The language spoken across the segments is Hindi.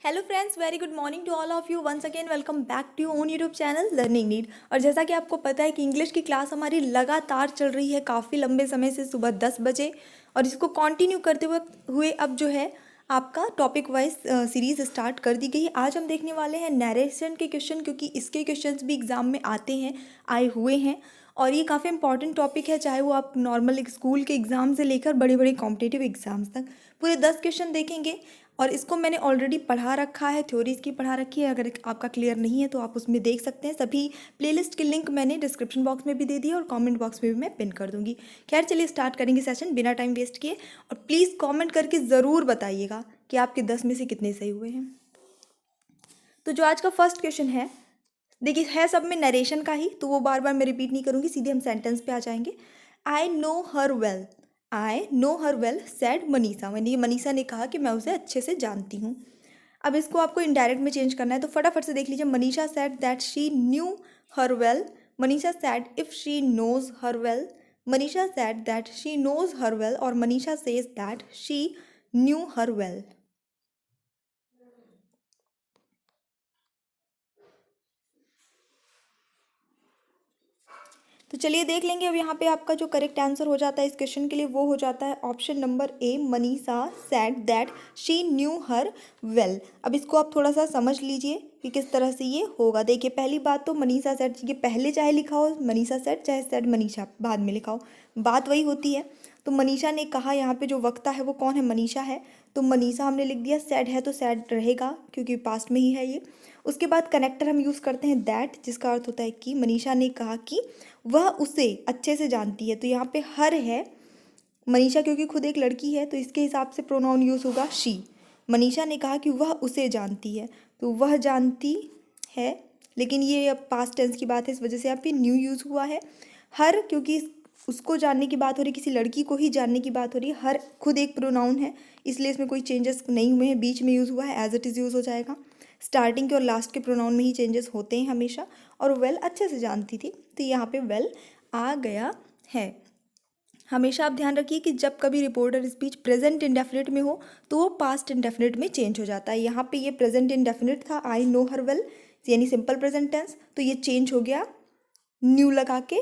Hello friends, very good morning to all of you. Once again welcome back to own YouTube channel learning need. और जैसा कि आपको पता है कि इंग्लिश की क्लास हमारी लगातार चल रही है काफ़ी लंबे समय से, सुबह 10 बजे। और इसको कंटिन्यू करते हुए अब जो है आपका टॉपिक वाइज सीरीज़ स्टार्ट कर दी गई है। आज हम देखने वाले हैं नरेशन के क्वेश्चन, क्योंकि इसके क्वेश्चंस भी एग्ज़ाम में आते हैं, आए हुए हैं। और ये काफ़ी इंपॉर्टेंट टॉपिक है, चाहे वो आप नॉर्मल एक स्कूल के एग्ज़ाम से लेकर बड़े बड़े कॉम्पिटिटिव एग्ज़ाम्स तक पूरे 10 क्वेश्चन देखेंगे। और इसको मैंने ऑलरेडी पढ़ा रखा है, थ्योरी इसकी पढ़ा रखी है। अगर आपका क्लियर नहीं है तो आप उसमें देख सकते हैं। सभी प्लेलिस्ट के लिंक मैंने डिस्क्रिप्शन बॉक्स में भी दे दिया और कमेंट बॉक्स में भी मैं पिन कर दूंगी। खैर चलिए स्टार्ट करेंगे सेशन बिना टाइम वेस्ट किए। और प्लीज़ कमेंट करके ज़रूर बताइएगा कि आपके 10 में से कितने सही हुए हैं। तो जो आज का फर्स्ट क्वेश्चन है, देखिए है सब में नरेशन का ही, तो वो बार बार मैं रिपीट नहीं करूँगी, सीधे हम सेंटेंस पे आ जाएंगे। I know her well, I know her well sad Manisha. मैंने मनीषा ने कहा कि मैं उसे अच्छे से जानती हूँ। अब इसको आपको इनडायरेक्ट में चेंज करना है, तो फटाफट से देख लीजिए। Manisha said that she knew her well, Manisha said if she knows her well, Manisha said that she knows her well, और Manisha says that she knew her well. तो चलिए देख लेंगे। अब यहाँ पे आपका जो करेक्ट आंसर हो जाता है इस क्वेश्चन के लिए, वो हो जाता है option number A, Manisha said that she knew her well. अब इसको आप थोड़ा सा समझ लीजिए कि किस तरह से ये होगा। देखिए पहली बात तो मनीषा सैड, ये पहले चाहे लिखा हो मनीषा सैड, चाहे सैड मनीषा बाद में लिखा हो, बात वही होती है। तो मनीषा ने कहा, यहाँ पे जो वक्ता है वो कौन है? मनीषा है। तो मनीषा हमने लिख दिया, सैड है तो सैड रहेगा क्योंकि पास्ट में ही है ये। उसके बाद कनेक्टर हम यूज़ करते हैं दैट, जिसका अर्थ होता है कि मनीषा ने कहा कि वह उसे अच्छे से जानती है। तो यहाँ पे हर है, मनीषा क्योंकि खुद एक लड़की है तो इसके हिसाब से प्रोनाउन यूज़ होगा शी। मनीषा ने कहा कि वह उसे जानती है, तो वह जानती है, लेकिन ये अब पास्ट टेंस की बात है, इस वजह से यहाँ पे न्यू यूज़ हुआ है। हर क्योंकि उसको जानने की बात हो रही, किसी लड़की को ही जानने की बात हो रही है। हर खुद एक प्रोनाउन है, इसलिए इसमें कोई चेंजेस नहीं हुए हैं, बीच में यूज़ हुआ है, एज इट इज़ यूज़ हो जाएगा। स्टार्टिंग के और लास्ट के प्रोनाउन में ही चेंजेस होते हैं हमेशा। और वेल अच्छे से जानती थी, तो यहाँ पे वेल आ गया है। हमेशा आप ध्यान रखिए कि जब कभी रिपोर्टर स्पीच प्रेजेंट इंडेफिनिट में हो तो वो पास्ट इंडेफिनिट में चेंज हो जाता है। यहाँ पे ये प्रेजेंट इंडेफिनिट था, आई नो हर वेल, यानी सिंपल प्रेजेंट टेंस, तो ये चेंज हो गया न्यू लगा के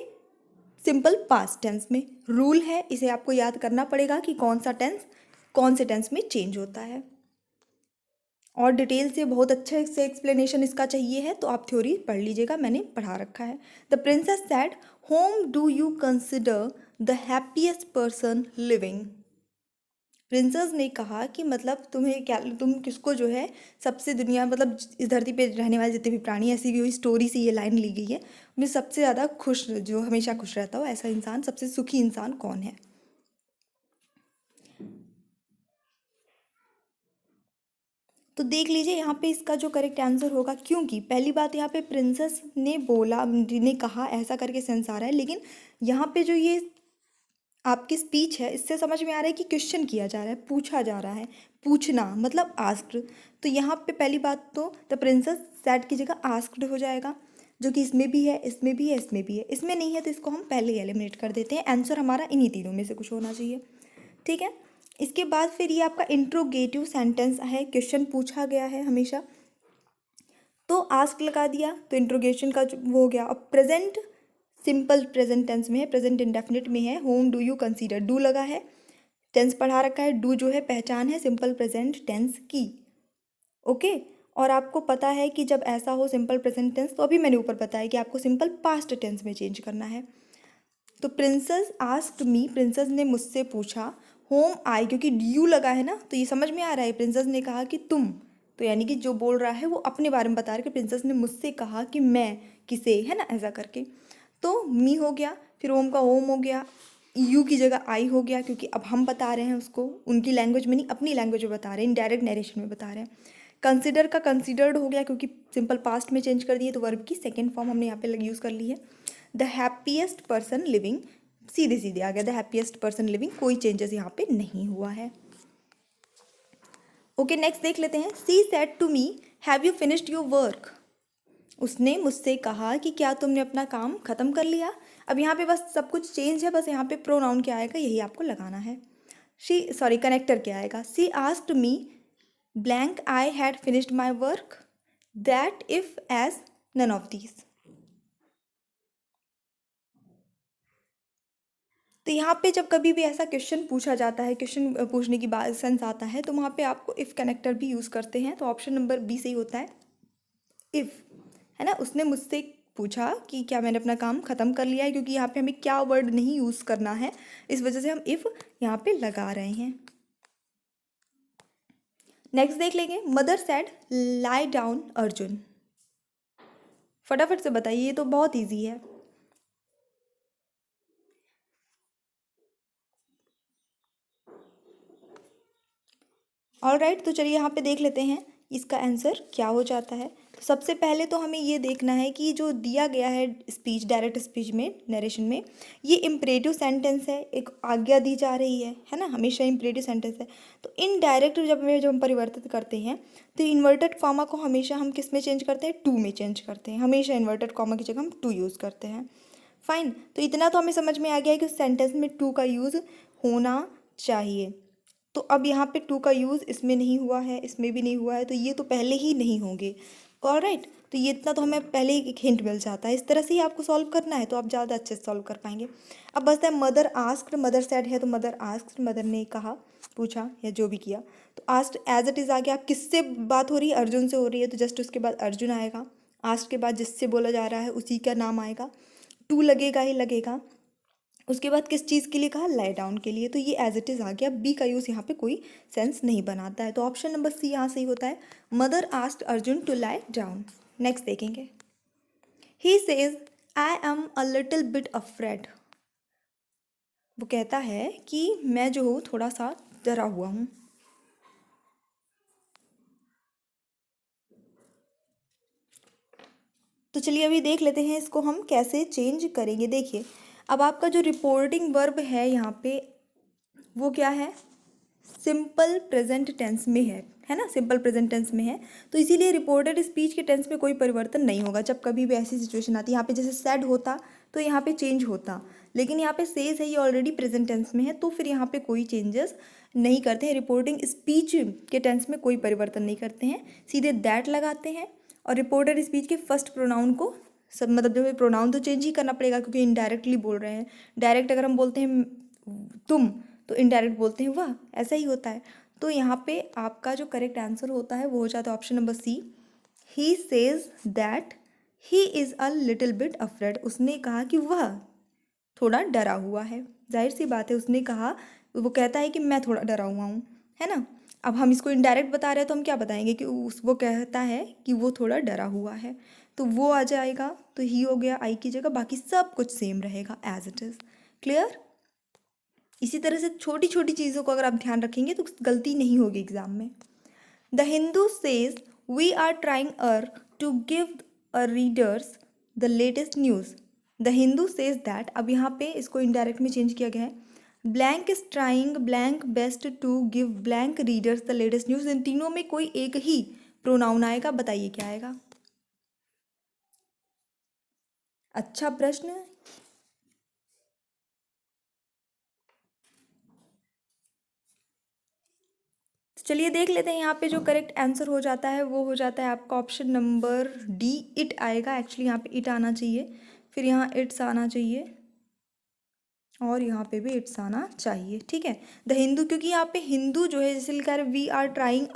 सिंपल पास्ट टेंस में। रूल है, इसे आपको याद करना पड़ेगा कि कौन सा टेंस कौन से टेंस में चेंज होता है। और डिटेल से बहुत अच्छे से एक्सप्लेनेशन इसका चाहिए है तो आप थ्योरी पढ़ लीजिएगा, मैंने पढ़ा रखा है। The princess sad, home do you consider the happiest person living. Princess ने कहा कि मतलब तुम्हें क्या, तुम किसको जो है सबसे दुनिया, मतलब इस धरती पे रहने वाले जितने भी प्राणी, ऐसी भी हुई स्टोरी से ये लाइन ली गई है, उनमें सबसे ज़्यादा खुश, जो हमेशा खुश रहता हो ऐसा इंसान, सबसे सुखी इंसान कौन है। तो देख लीजिए यहाँ पे इसका जो करेक्ट आंसर होगा, क्योंकि पहली बात यहाँ पे प्रिंसेस ने बोला, ने कहा, ऐसा करके सेंस आ रहा है, लेकिन यहाँ पे जो ये आपकी स्पीच है इससे समझ में आ रहा है कि क्वेश्चन किया जा रहा है, पूछा जा रहा है। पूछना मतलब आस्क्ड। तो यहाँ पे पहली बात तो द प्रिंसेस सैड की जगह आस्क्ड हो जाएगा, जो कि इसमें भी है, इसमें भी है, इसमें भी है। इसमें नहीं है तो इसको हम पहले ही एलिमिनेट कर देते हैं। आंसर हमारा इन्हीं तीनों में से कुछ होना चाहिए, ठीक है। इसके बाद फिर ये आपका इंट्रोगेटिव सेंटेंस है, क्वेश्चन पूछा गया है हमेशा, तो आस्क लगा दिया तो इंट्रोगेशन का वो हो गया। अब प्रेजेंट सिंपल प्रेजेंट टेंस में है, प्रेजेंट इंडेफिनिट में है, home do you consider, do लगा है, टेंस पढ़ा रखा है, डू जो है पहचान है सिंपल प्रेजेंट टेंस की, ओके। और आपको पता है कि जब ऐसा हो सिंपल प्रेजेंट टेंस, तो अभी मैंने ऊपर बताया कि आपको सिंपल पास्ट टेंस में चेंज करना है। तो प्रिंसेस आस्क्ड मी, प्रिंसेस ने मुझसे पूछा, होम आई क्योंकि यू लगा है ना, तो ये समझ में आ रहा है, प्रिंसेस ने कहा कि तुम, तो यानी कि जो बोल रहा है वो अपने बारे में बता रहा है कि प्रिंसेस ने मुझसे कहा कि मैं किसे, है ना, ऐसा करके। तो मी हो गया, फिर होम का होम हो गया, यू की जगह आई हो गया, क्योंकि अब हम बता रहे हैं उसको, उनकी लैंग्वेज में नहीं अपनी लैंग्वेज में बता रहे हैं, इनडायरेक्ट नरेशन में बता रहे हैं। कंसिडर का कंसिडर्ड हो गया क्योंकि सिंपल पास्ट में चेंज कर दिए, तो वर्ब की सेकेंड फॉर्म हमने यहाँ पे यूज़ कर ली है। द हैप्पीएस्ट पर्सन लिविंग, सीधे सीधे आ गया द हैप्पीएस्ट पर्सन लिविंग, कोई चेंजेस यहाँ पे नहीं हुआ है। ओके नेक्स्ट देख लेते हैं। She said to me, have you finished your work. उसने मुझसे कहा कि क्या तुमने अपना काम खत्म कर लिया। अब यहाँ पे बस सब कुछ चेंज है, बस यहाँ पे प्रोनाउन क्या आएगा यही आपको लगाना है। शी, सॉरी, कनेक्टर क्या आएगा। She asked me blank I had finished my work, that if as none of these. तो यहाँ पे जब कभी भी ऐसा क्वेश्चन पूछा जाता है, क्वेश्चन पूछने की बात सेंस आता है, तो वहाँ पे आपको इफ़ कनेक्टर भी यूज़ करते हैं। तो ऑप्शन नंबर बी सही होता है, इफ़, है ना। उसने मुझसे पूछा कि क्या मैंने अपना काम ख़त्म कर लिया है, क्योंकि यहाँ पे हमें क्या वर्ड नहीं यूज़ करना है, इस वजह से हम इफ़ यहाँ पे लगा रहे हैं। नेक्स्ट देख लेंगे, mother said lie down Arjun. फटाफट से बताइए, ये तो बहुत ईजी है। ऑलराइट, तो चलिए यहाँ पे देख लेते हैं इसका आंसर क्या हो जाता है। तो सबसे पहले तो हमें ये देखना है कि जो दिया गया है स्पीच, डायरेक्ट स्पीच में, नरेशन में, ये इम्परेटिव सेंटेंस है, एक आज्ञा दी जा रही है ना, हमेशा इम्परेटिव सेंटेंस है। तो इनडायरेक्ट जब हम परिवर्तित करते हैं, तो इन्वर्टेड कॉमा को हमेशा हम किस में चेंज करते हैं, टू में चेंज करते हैं। हमेशा इन्वर्टेड कॉमा की जगह हम टू यूज़ करते हैं। फाइन, तो इतना तो हमें समझ में आ गया है कि उस सेंटेंस में टू का यूज़ होना चाहिए। तो अब यहाँ पे टू का यूज़ इसमें नहीं हुआ है, इसमें भी नहीं हुआ है, तो ये तो पहले ही नहीं होंगे। ऑलराइट, तो ये इतना तो हमें पहले ही एक हिंट मिल जाता है। इस तरह से ही आपको सॉल्व करना है, तो आप ज़्यादा अच्छे से सॉल्व कर पाएंगे। अब बस है मदर आस्क्ड, मदर सेड है तो मदर आस्क्ड, मदर ने कहा, पूछा या जो भी किया। तो आस्क्ड एज इट इज़ आ गया। किससे बात हो रही है, अर्जुन से हो रही है, तो जस्ट उसके बाद अर्जुन आएगा। आस्क्ड के बाद जिससे बोला जा रहा है उसी का नाम आएगा, टू लगेगा ही लगेगा। उसके बाद किस चीज़ के लिए कहा, लाई डाउन के लिए, तो ये एज इट इज़ आ गया। बी का यूज़ यहाँ पे कोई सेंस नहीं बनाता है, तो ऑप्शन नंबर सी यहाँ सही होता है, mother asked Arjun to lie down. Next देखेंगे, he says I am a little bit afraid. वो कहता है कि मैं जो हूँ थोड़ा सा डरा हुआ हूँ। तो चलिए अभी देख लेते हैं इसको हम कैसे चेंज करेंगे। देखिए, अब आपका जो रिपोर्टिंग वर्ब है यहाँ पे, वो क्या है, सिंपल प्रेजेंट टेंस में है ना, सिंपल प्रेजेंट टेंस में है। तो इसीलिए रिपोर्टेड स्पीच के टेंस में कोई परिवर्तन नहीं होगा। जब कभी भी ऐसी सिचुएशन आती है, यहाँ पे जैसे सेड होता तो यहाँ पे चेंज होता, लेकिन यहाँ पे सेज है, ये ऑलरेडी प्रेजेंट टेंस में है, तो फिर यहाँ पे कोई चेंजेस नहीं करते हैं। रिपोर्टिंग स्पीच के टेंस में कोई परिवर्तन नहीं करते हैं, सीधे दैट लगाते हैं। और रिपोर्टेड स्पीच के फर्स्ट प्रोनाउन को सब, मतलब जो प्रोनाउन तो चेंज ही करना पड़ेगा, क्योंकि इनडायरेक्टली बोल रहे हैं। डायरेक्ट अगर हम बोलते हैं तुम, तो इनडायरेक्ट बोलते हैं वह, ऐसा ही होता है। तो यहाँ पे आपका जो करेक्ट आंसर होता है वो हो जाता है option number C, he says that he is a little bit afraid. उसने कहा कि वह थोड़ा डरा हुआ है। जाहिर सी बात है, उसने कहा, वो कहता है कि मैं थोड़ा डरा हुआ हूँ, है ना। अब हम इसको इनडायरेक्ट बता रहे हैं, तो हम क्या बताएंगे कि वो कहता है कि वो थोड़ा डरा हुआ है, तो वो आ जाएगा। तो ही हो गया आई की जगह, बाकी सब कुछ सेम रहेगा एज इट इज़। क्लियर। इसी तरह से छोटी छोटी चीज़ों को अगर आप ध्यान रखेंगे तो गलती नहीं होगी एग्जाम में। The Hindu says we are trying to give readers the latest news. The Hindu says that, अब यहाँ पे इसको इनडायरेक्ट में चेंज किया गया है, blank is trying blank best to give blank readers the latest news. इन तीनों में कोई एक ही प्रोनाउन आएगा, बताइए क्या आएगा। अच्छा प्रश्न। तो चलिए देख लेते हैं, यहाँ पे जो करेक्ट आंसर हो जाता है वो हो जाता है आपका ऑप्शन नंबर डी, इट आएगा। एक्चुअली यहाँ पे इट आना चाहिए, फिर यहाँ इट्स आना चाहिए, और यहाँ पे भी इट्स आना चाहिए। ठीक है, द हिंदू, क्योंकि यहाँ पे हिंदू जो है, जैसे लिखा है we are trying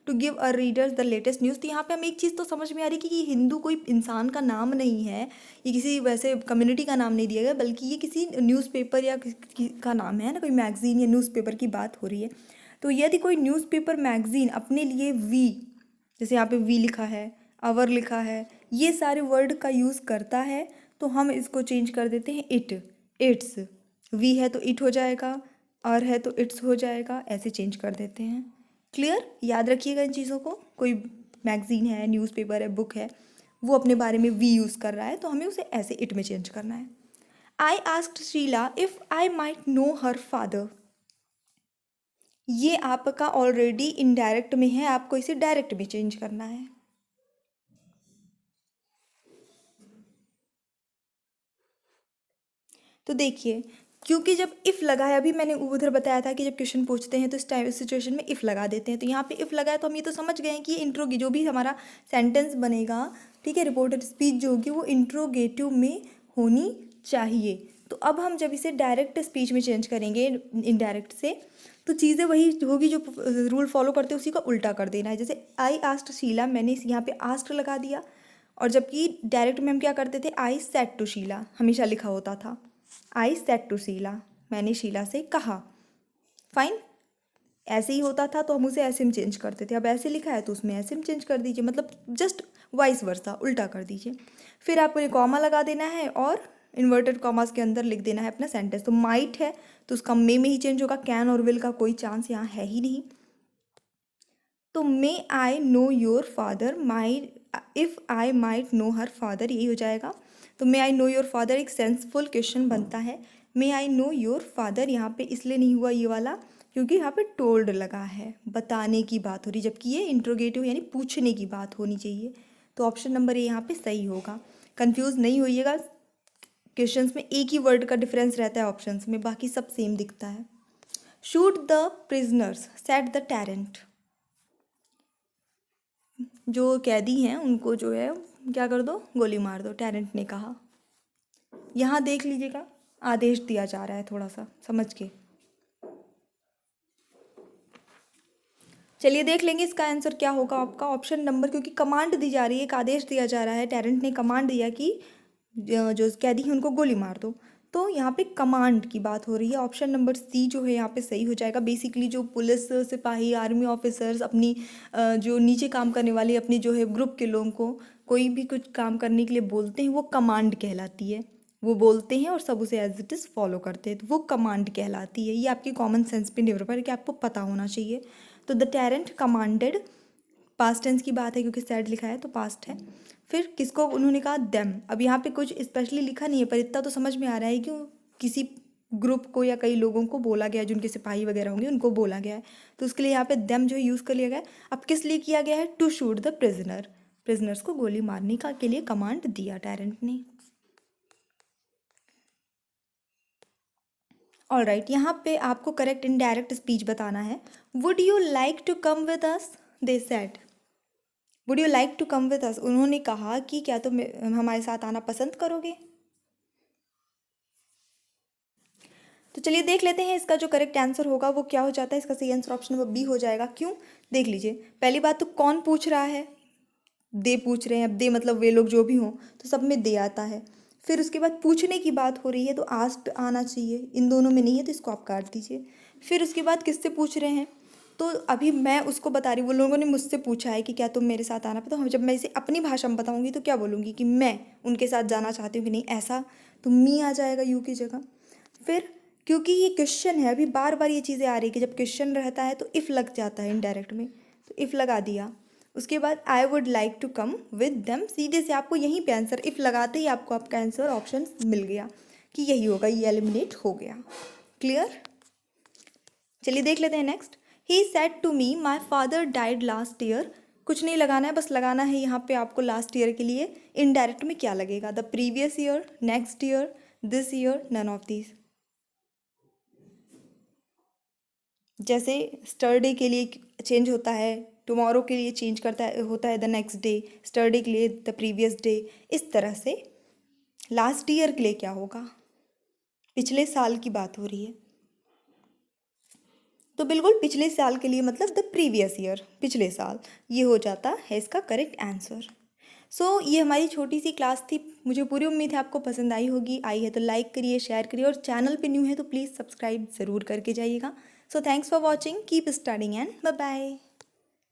to give readers the latest news, तो यहाँ पे हमें एक चीज़ तो समझ में आ रही है कि ये हिंदू कोई इंसान का नाम नहीं है, ये किसी वैसे कम्युनिटी का नाम नहीं दिया गया, बल्कि ये किसी न्यूज़पेपर या का नाम है ना, कोई मैगजीन या न्यूज़पेपर की बात हो रही है। तो यदि कोई न्यूज़पेपर मैगजीन अपने लिए वी, जैसे यहाँ पे वी लिखा है, आवर लिखा है, ये सारे वर्ड का यूज़ करता है, तो हम इसको चेंज कर देते हैं इट, इट्स। वी है तो इट हो जाएगा, आर है तो इट्स हो जाएगा, ऐसे चेंज कर देते हैं। क्लियर, याद रखिएगा इन चीज़ों को। कोई मैगजीन है, न्यूज़पेपर है, बुक है, वो अपने बारे में वी यूज़ कर रहा है, तो हमें उसे ऐसे इट में चेंज करना है। I asked Sheila if I might know her father. ये आपका ऑलरेडी इनडायरेक्ट में है, आपको इसे डायरेक्ट में चेंज करना है। तो देखिए, क्योंकि जब इफ़ लगा है, अभी मैंने उधर बताया था कि जब क्वेश्चन पूछते हैं तो इस टाइम सिचुएशन में इफ़ लगा देते हैं, तो यहाँ पे इफ़ लगा है तो हम ये तो समझ गए हैं कि ये इंट्रो की जो भी हमारा सेंटेंस बनेगा, ठीक है, रिपोर्टेड स्पीच जो होगी वो इंट्रोगेटिव में होनी चाहिए। तो अब हम जब इसे डायरेक्ट स्पीच में चेंज करेंगे इनडायरेक्ट से, तो चीज़ें वही होगी जो रूल फॉलो करते हैं उसी का उल्टा कर देना है। जैसे आई आस्क्ड शीला, मैंने यहाँ पे आस्क्ड लगा दिया, और जबकि डायरेक्ट में हम क्या करते थे, आई सेड टू शीला हमेशा लिखा होता था, आई सेड टू शीला, मैंने शीला से कहा। फाइन, ऐसे ही होता था तो हम उसे ऐसे में चेंज करते थे, अब ऐसे लिखा है तो उसमें ऐसे में चेंज कर दीजिए, मतलब जस्ट वाइस वर्सा उल्टा कर दीजिए। फिर आपको ये कॉमा लगा देना है और इन्वर्टेड कॉमास के अंदर लिख देना है अपना सेंटेंस। तो माइट है तो उसका मे में ही चेंज होगा, कैन और विल का कोई चांस यहाँ है ही नहीं। तो may I know your father, my if I might know her father, यही हो जाएगा। तो may I know your father एक सेंसफुल क्वेश्चन बनता है। May I know your father यहाँ पे इसलिए नहीं हुआ ये वाला क्योंकि यहाँ पे टोल्ड लगा है, बताने की बात हो रही, जबकि ये इंट्रोगेटिव यानी पूछने की बात होनी चाहिए। तो ऑप्शन नंबर ए यहाँ पे सही होगा। कंफ्यूज नहीं होइएगा, क्वेश्चंस में एक ही वर्ड का डिफरेंस रहता है ऑप्शंस में, बाकी सब सेम दिखता है। Shoot the prisoners set the टैरेंट, जो कैदी हैं उनको जो है क्या कर दो, गोली मार दो, टैरेंट ने कहा। यहाँ देख लीजिएगा, आदेश दिया जा रहा है, थोड़ा सा समझ के चलिए देख लेंगे इसका आंसर क्या होगा आपका। ऑप्शन नंबर, क्योंकि कमांड दी जा रही है, एक आदेश दिया जा रहा है, टैरेंट ने कमांड दिया कि जो कैदी हैं उनको गोली मार दो, तो यहाँ पे कमांड की बात हो रही है। ऑप्शन नंबर सी जो है यहाँ पे सही हो जाएगा। बेसिकली जो पुलिस सिपाही आर्मी ऑफिसर्स अपनी जो नीचे काम करने वाले अपनी जो है ग्रुप के लोगों को कोई भी कुछ काम करने के लिए बोलते हैं, वो कमांड कहलाती है। वो बोलते हैं और सब उसे एज इट इज़ फॉलो करते हैं, तो वो कमांड कहलाती है। ये आपकी कॉमन सेंस पे निर्भर है कि आपको पता होना चाहिए। तो the tyrant commanded, past tense की बात है क्योंकि सैड लिखा है तो पास्ट है। फिर किसको उन्होंने कहा, देम। अब यहाँ पे कुछ स्पेशली लिखा नहीं है पर इतना तो समझ में आ रहा है कि किसी ग्रुप को या कई लोगों को बोला गया है, जिनके सिपाही वगैरह होंगे उनको बोला गया है, तो उसके लिए यहाँ पे देम जो है यूज़ कर लिया गया है। अब किस लिए किया गया है, to shoot the prisoner, prisoners को गोली मारने का के लिए कमांड दिया टैरेंट ने। ऑल राइट, यहाँ पे आपको करेक्ट इनडायरेक्ट स्पीच बताना है। Would you like to come with us, they said. Would you like to come with us, उन्होंने कहा कि क्या तुम हमारे साथ आना पसंद करोगे। तो चलिए देख लेते हैं इसका जो करेक्ट आंसर होगा वो क्या हो जाता है। इसका सही आंसर ऑप्शन नंबर बी हो जाएगा। क्यों, देख लीजिए, पहली बात तो कौन पूछ रहा है, दे पूछ रहे हैं। अब दे मतलब वे लोग जो भी हों, तो सब में दे आता है। फिर उसके बाद पूछने की बात हो रही है तो आस्क्ड आना चाहिए, इन दोनों में नहीं है तो इसको आप काट दीजिए। फिर उसके बाद किससे पूछ रहे हैं, तो अभी मैं उसको बता रही हूँ, वो लोगों ने मुझसे पूछा है कि क्या तुम मेरे साथ आना, तो हम जब मैं इसे अपनी भाषा में बताऊँगी तो क्या बोलूँगी कि मैं उनके साथ जाना चाहती हूँ कि नहीं, ऐसा तो मी आ जाएगा यू की जगह। फिर क्योंकि ये क्वेश्चन है, अभी बार बार ये चीज़ें आ रही है कि जब क्वेश्चन रहता है तो इफ़ लग जाता है इनडायरेक्ट में, तो इफ़ लगा दिया। उसके बाद I would like to come with them, सीधे से आपको यहीं पे आंसर, इफ़ लगाते ही आपको आपका आंसर ऑप्शन मिल गया कि यही होगा, ये एलिमिनेट हो गया। क्लियर, चलिए देख लेते हैं next. He said to me my father died last year, कुछ नहीं लगाना है, बस लगाना है यहाँ पे आपको लास्ट ईयर के लिए इनडायरेक्ट में क्या लगेगा, the previous year, next year, this year, none of these. जैसे स्टरडे के लिए चेंज होता है, टुमारो के लिए चेंज करता है होता है द नेक्स्ट डे, स्टरडे के लिए द प्रीवियस डे, इस तरह से लास्ट ईयर के लिए क्या होगा, पिछले साल की बात हो रही है, तो बिल्कुल पिछले साल के लिए मतलब द प्रीवियस ईयर, पिछले साल, ये हो जाता है इसका करेक्ट आंसर। सो ये हमारी छोटी सी क्लास थी, मुझे पूरी उम्मीद है आपको पसंद आई होगी। आई है तो लाइक करिए, शेयर करिए, और चैनल पे न्यू है तो प्लीज़ सब्सक्राइब ज़रूर करके जाइएगा। So thanks for watching, keep studying and bye bye.